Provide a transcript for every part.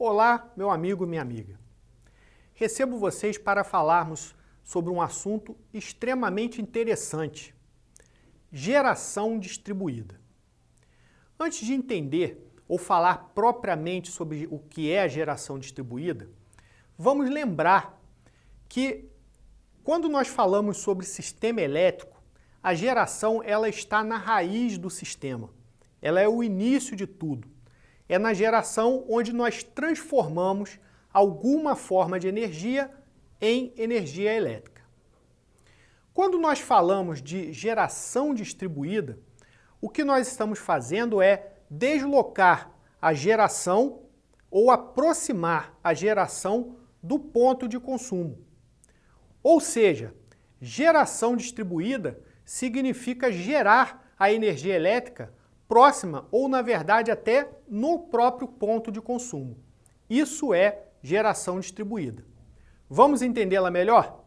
Olá, meu amigo e minha amiga. Recebo vocês para falarmos sobre um assunto extremamente interessante: geração distribuída. Antes de entender ou falar propriamente sobre o que é a geração distribuída, vamos lembrar que quando nós falamos sobre sistema elétrico, a geração ela está na raiz do sistema. Ela é o início de tudo. É na geração onde nós transformamos alguma forma de energia em energia elétrica. Quando nós falamos de geração distribuída, o que nós estamos fazendo é deslocar a geração ou aproximar a geração do ponto de consumo. Ou seja, geração distribuída significa gerar a energia elétrica próxima ou, na verdade, até no próprio ponto de consumo. Isso é geração distribuída. Vamos entendê-la melhor?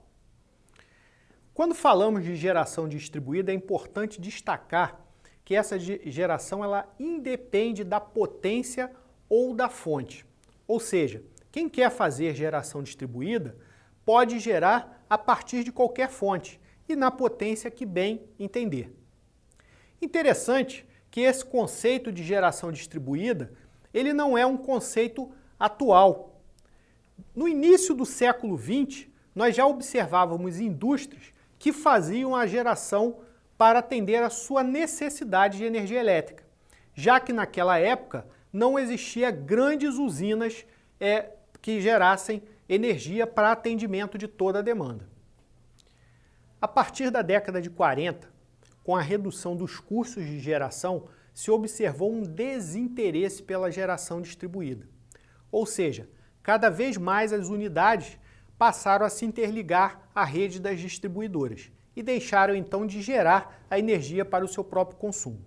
Quando falamos de geração distribuída, é importante destacar que essa geração ela independe da potência ou da fonte. Ou seja, quem quer fazer geração distribuída pode gerar a partir de qualquer fonte e na potência que bem entender. Interessante que esse conceito de geração distribuída, ele não é um conceito atual. No início do século XX, nós já observávamos indústrias que faziam a geração para atender a sua necessidade de energia elétrica, já que naquela época não existia grandes usinas que gerassem energia para atendimento de toda a demanda. A partir da década de 40, com a redução dos custos de geração, se observou um desinteresse pela geração distribuída. Ou seja, cada vez mais as unidades passaram a se interligar à rede das distribuidoras e deixaram então de gerar a energia para o seu próprio consumo.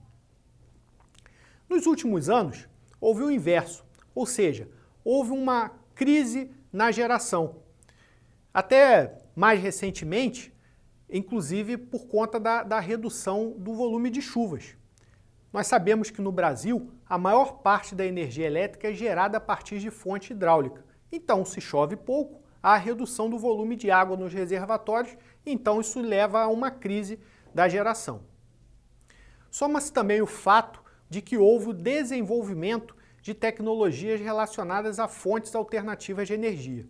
Nos últimos anos, houve o inverso, ou seja, houve uma crise na geração. Até mais recentemente, inclusive por conta da redução do volume de chuvas. Nós sabemos que no Brasil, a maior parte da energia elétrica é gerada a partir de fonte hidráulica. Então, se chove pouco, há redução do volume de água nos reservatórios, então isso leva a uma crise da geração. Soma-se também o fato de que houve o desenvolvimento de tecnologias relacionadas a fontes alternativas de energia,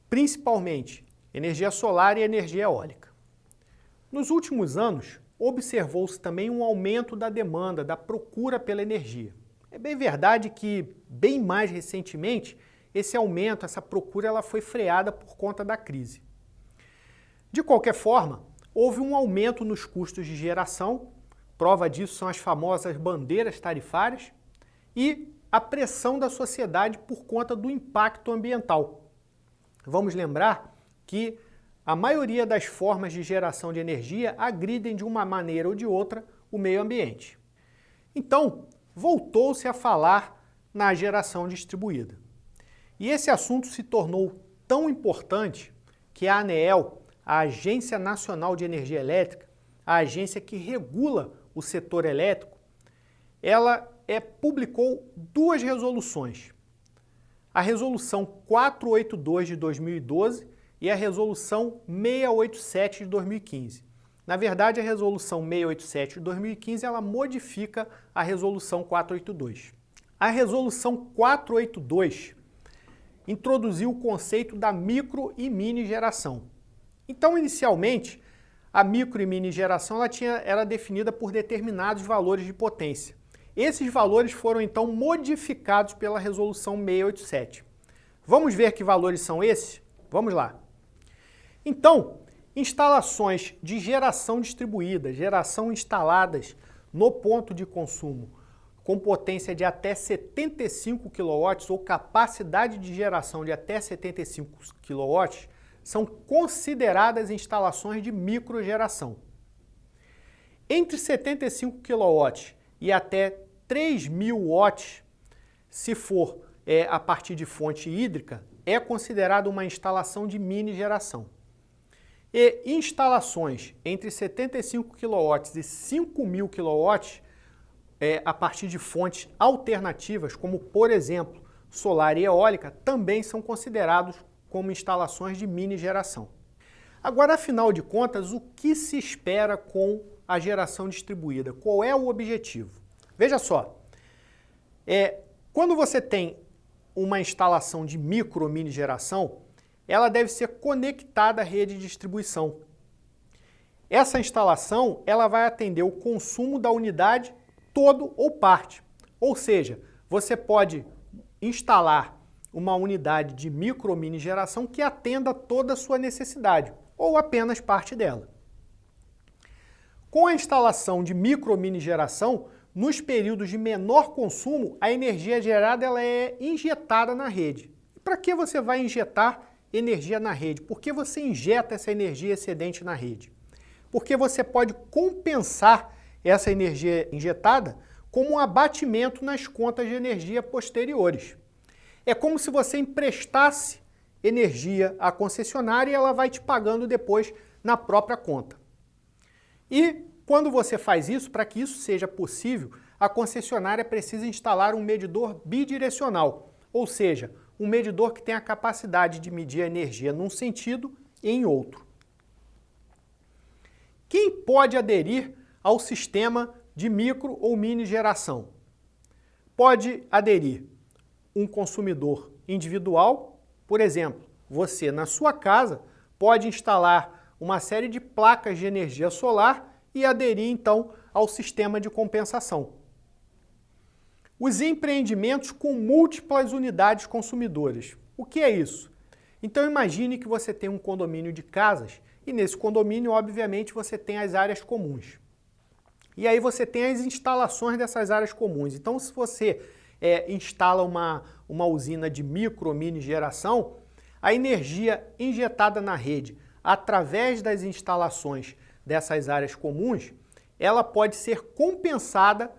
principalmente energia solar e energia eólica. Nos últimos anos, observou-se também um aumento da demanda, da procura pela energia. É bem verdade que, bem mais recentemente, esse aumento, essa procura, ela foi freada por conta da crise. De qualquer forma, houve um aumento nos custos de geração, prova disso são as famosas bandeiras tarifárias, e a pressão da sociedade por conta do impacto ambiental. Vamos lembrar que a maioria das formas de geração de energia agridem de uma maneira ou de outra o meio ambiente. Então, voltou-se a falar na geração distribuída. E esse assunto se tornou tão importante que a ANEEL, a Agência Nacional de Energia Elétrica, a agência que regula o setor elétrico, ela publicou duas resoluções. A Resolução 482 de 2012 e a Resolução 687 de 2015. Na verdade, a Resolução 687 de 2015 ela modifica a Resolução 482. A Resolução 482 introduziu o conceito da micro e mini geração. Então, inicialmente, a micro e mini geração era definida por determinados valores de potência. Esses valores foram então modificados pela Resolução 687. Vamos ver que valores são esses? Vamos lá. Então, instalações de geração distribuída, geração instaladas no ponto de consumo com potência de até 75 kW ou capacidade de geração de até 75 kW são consideradas instalações de microgeração. Entre 75 kW e até 3.000 watts, se for a partir de fonte hídrica, é considerada uma instalação de mini geração. E instalações entre 75 kW e 5.000 kW, a partir de fontes alternativas, como por exemplo solar e eólica também são considerados como instalações de mini geração. Agora, afinal de contas, o que se espera com a geração distribuída? Qual é o objetivo? Veja só, quando você tem uma instalação de micro ou mini geração, ela deve ser conectada à rede de distribuição. Essa instalação ela vai atender o consumo da unidade todo ou parte. Ou seja, você pode instalar uma unidade de micro ou mini geração que atenda toda a sua necessidade, ou apenas parte dela. Com a instalação de micro ou mini geração, nos períodos de menor consumo, a energia gerada ela é injetada na rede. E para que você vai injetar energia na rede? Por que você injeta essa energia excedente na rede? Porque você pode compensar essa energia injetada como um abatimento nas contas de energia posteriores. É como se você emprestasse energia à concessionária e ela vai te pagando depois na própria conta. E quando você faz isso, para que isso seja possível, a concessionária precisa instalar um medidor bidirecional, ou seja, um medidor que tem a capacidade de medir a energia num sentido e em outro. Quem pode aderir ao sistema de micro ou mini geração? Pode aderir um consumidor individual, por exemplo, você na sua casa pode instalar uma série de placas de energia solar e aderir então ao sistema de compensação. Os empreendimentos com múltiplas unidades consumidoras. O que é isso? Então imagine que você tem um condomínio de casas e nesse condomínio, obviamente, você tem as áreas comuns. E aí você tem as instalações dessas áreas comuns. Então, se você instala uma usina de micro ou mini geração, a energia injetada na rede através das instalações dessas áreas comuns, ela pode ser compensada,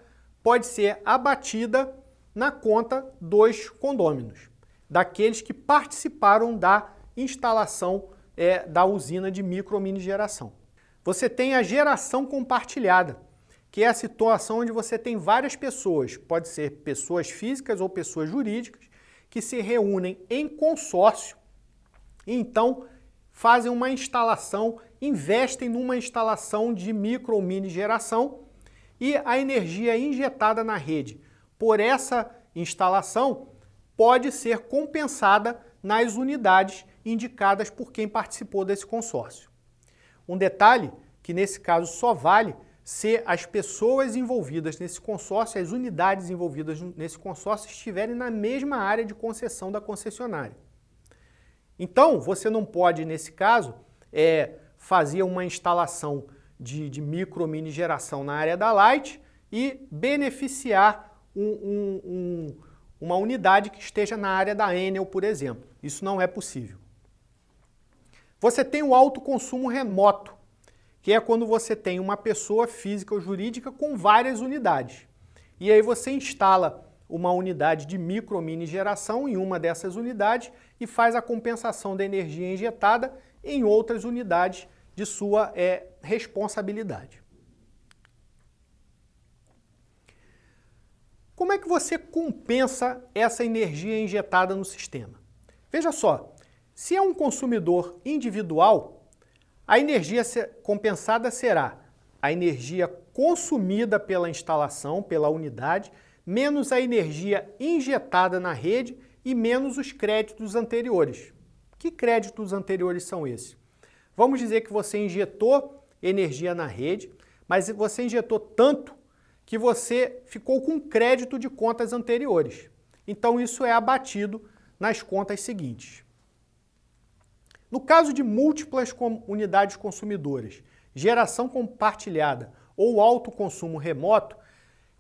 pode ser abatida na conta dos condôminos, daqueles que participaram da instalação da usina de micro ou mini geração. Você tem a geração compartilhada, que é a situação onde você tem várias pessoas, pode ser pessoas físicas ou pessoas jurídicas, que se reúnem em consórcio e então fazem uma instalação, investem numa instalação de micro ou mini geração e a energia injetada na rede por essa instalação pode ser compensada nas unidades indicadas por quem participou desse consórcio. Um detalhe que nesse caso só vale se as pessoas envolvidas nesse consórcio, as unidades envolvidas nesse consórcio estiverem na mesma área de concessão da concessionária. Então, você não pode, nesse caso, fazer uma instalação de micro ou mini geração na área da Light e beneficiar uma unidade que esteja na área da Enel, por exemplo. Isso não é possível. Você tem o autoconsumo remoto, que é quando você tem uma pessoa física ou jurídica com várias unidades. E aí você instala uma unidade de micro ou mini geração em uma dessas unidades e faz a compensação da energia injetada em outras unidades de sua responsabilidade. Como é que você compensa essa energia injetada no sistema? Veja só, se é um consumidor individual, a energia compensada será a energia consumida pela instalação, pela unidade, menos a energia injetada na rede e menos os créditos anteriores. Que créditos anteriores são esses? Vamos dizer que você injetou energia na rede, mas você injetou tanto que você ficou com crédito de contas anteriores. Então isso é abatido nas contas seguintes. No caso de múltiplas unidades consumidoras, geração compartilhada ou autoconsumo remoto,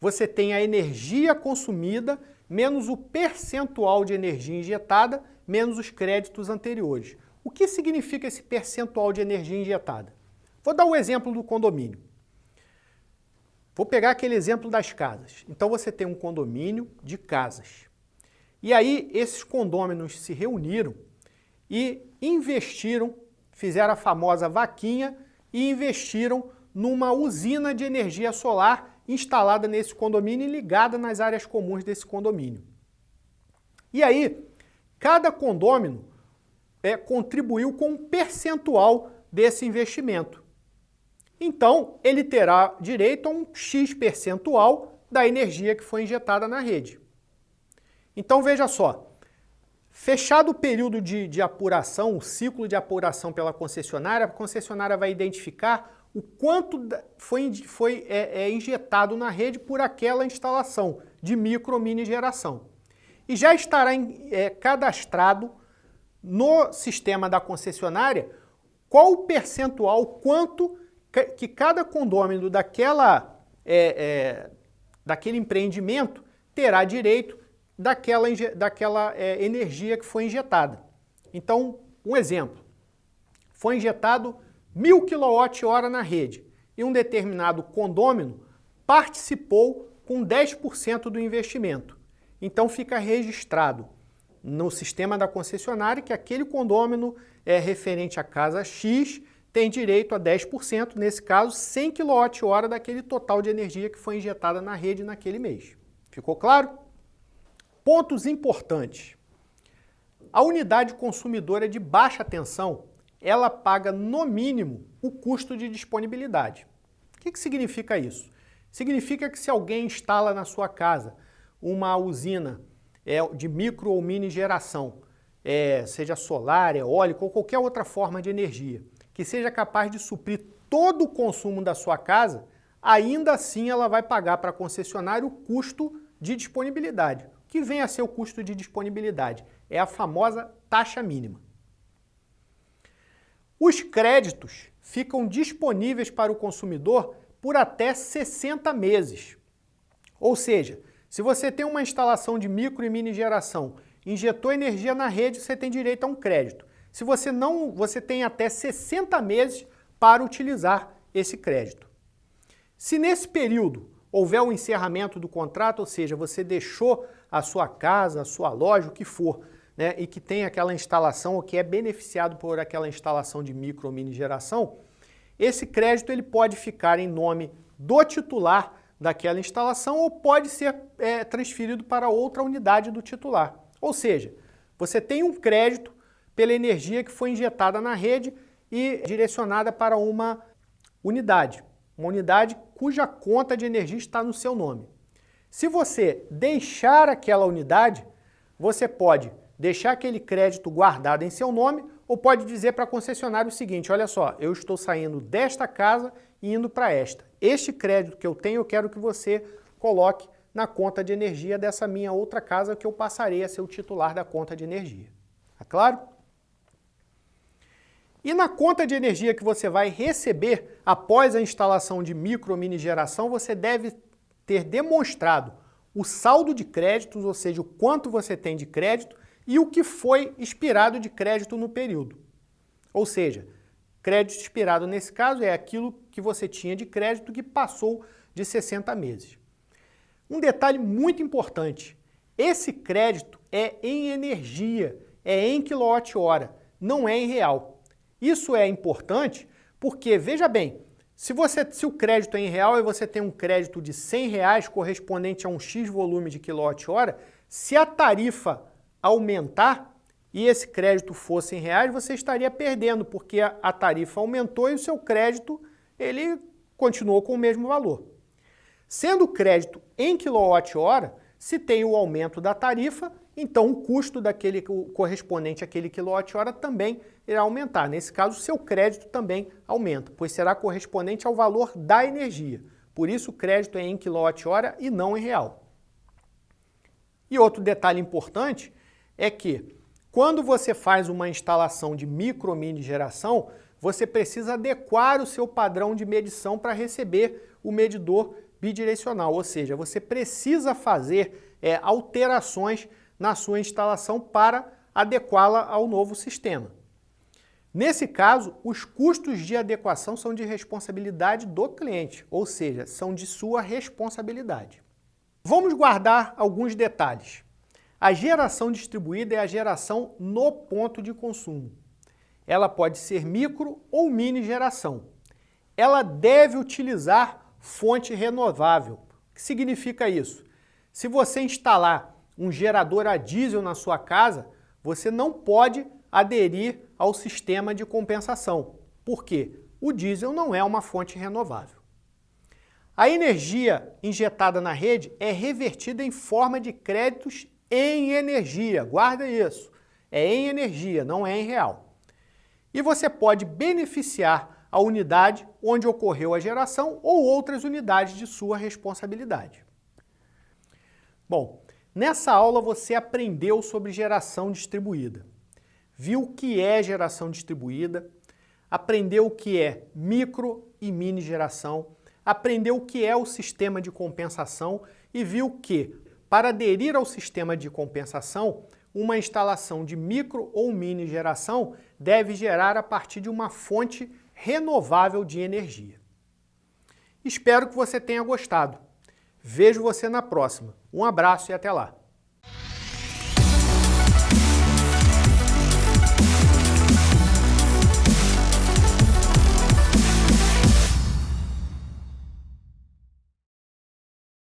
você tem a energia consumida menos o percentual de energia injetada menos os créditos anteriores. O que significa esse percentual de energia injetada? Vou dar o exemplo do condomínio. Vou pegar aquele exemplo das casas. Então você tem um condomínio de casas. E aí esses condôminos se reuniram e investiram, fizeram a famosa vaquinha e investiram numa usina de energia solar instalada nesse condomínio e ligada nas áreas comuns desse condomínio. E aí, cada condômino contribuiu com um percentual desse investimento. Então, ele terá direito a um X percentual da energia que foi injetada na rede. Então, veja só, fechado o período de apuração, o ciclo de apuração pela concessionária, a concessionária vai identificar o quanto foi injetado na rede por aquela instalação de micro ou mini geração. E já estará cadastrado no sistema da concessionária qual o percentual, quanto que cada condômino daquele empreendimento terá direito daquela energia que foi injetada. Então, um exemplo, foi injetado 1.000 kWh na rede e um determinado condômino participou com 10% do investimento. Então fica registrado no sistema da concessionária que aquele condômino referente à casa X tem direito a 10%, nesse caso 100 kWh daquele total de energia que foi injetada na rede naquele mês. Ficou claro? Pontos importantes. A unidade consumidora de baixa tensão, ela paga no mínimo o custo de disponibilidade. O que significa isso? Significa que se alguém instala na sua casa uma usina de micro ou mini geração, seja solar, eólica ou qualquer outra forma de energia, que seja capaz de suprir todo o consumo da sua casa, ainda assim ela vai pagar para a concessionária o custo de disponibilidade. O que vem a ser o custo de disponibilidade? É a famosa taxa mínima. Os créditos ficam disponíveis para o consumidor por até 60 meses. Ou seja, se você tem uma instalação de micro e mini geração, injetou energia na rede, você tem direito a um crédito. Se você não, você tem até 60 meses para utilizar esse crédito. Se nesse período houver um encerramento do contrato, ou seja, você deixou a sua casa, a sua loja, o que for, né, e que tem aquela instalação ou que é beneficiado por aquela instalação de micro ou mini geração, esse crédito ele pode ficar em nome do titular daquela instalação ou pode ser transferido para outra unidade do titular. Ou seja, você tem um crédito pela energia que foi injetada na rede e direcionada para uma unidade cuja conta de energia está no seu nome. Se você deixar aquela unidade, você pode deixar aquele crédito guardado em seu nome ou pode dizer para a concessionária o seguinte: olha só, eu estou saindo desta casa e indo para esta. Este crédito que eu tenho, eu quero que você coloque na conta de energia dessa minha outra casa que eu passarei a ser o titular da conta de energia. Tá claro? E na conta de energia que você vai receber após a instalação de micro ou mini geração, você deve ter demonstrado o saldo de créditos, ou seja, o quanto você tem de crédito e o que foi expirado de crédito no período. Ou seja, crédito expirado nesse caso é aquilo que você tinha de crédito que passou de 60 meses. Um detalhe muito importante, esse crédito é em energia, é em quilowatt-hora, não é em real. Isso é importante porque, veja bem, se o crédito é em real e você tem um crédito de R$100 correspondente a um X volume de quilowatt-hora, se a tarifa aumentar e esse crédito fosse em reais, você estaria perdendo, porque a tarifa aumentou e o seu crédito ele continuou com o mesmo valor. Sendo o crédito em quilowatt-hora, se tem o aumento da tarifa, então o custo daquele correspondente àquele quilowatt-hora também irá aumentar. Nesse caso, o seu crédito também aumenta, pois será correspondente ao valor da energia. Por isso, o crédito é em quilowatt-hora e não em real. E outro detalhe importante é que, quando você faz uma instalação de micro ou mini geração, você precisa adequar o seu padrão de medição para receber o medidor bidirecional, ou seja, você precisa fazer alterações na sua instalação para adequá-la ao novo sistema. Nesse caso, os custos de adequação são de responsabilidade do cliente, ou seja, são de sua responsabilidade. Vamos guardar alguns detalhes. A geração distribuída é a geração no ponto de consumo. Ela pode ser micro ou mini geração. Ela deve utilizar fonte renovável. O que significa isso? Se você instalar um gerador a diesel na sua casa, você não pode aderir ao sistema de compensação. Por quê? O diesel não é uma fonte renovável. A energia injetada na rede é revertida em forma de créditos em energia. Guarda isso. É em energia, não é em real. E você pode beneficiar a unidade onde ocorreu a geração ou outras unidades de sua responsabilidade. Bom, nessa aula você aprendeu sobre geração distribuída. Viu o que é geração distribuída, aprendeu o que é micro e mini geração, aprendeu o que é o sistema de compensação e viu que, para aderir ao sistema de compensação, uma instalação de micro ou mini geração deve gerar a partir de uma fonte renovável de energia. Espero que você tenha gostado. Vejo você na próxima. Um abraço e até lá!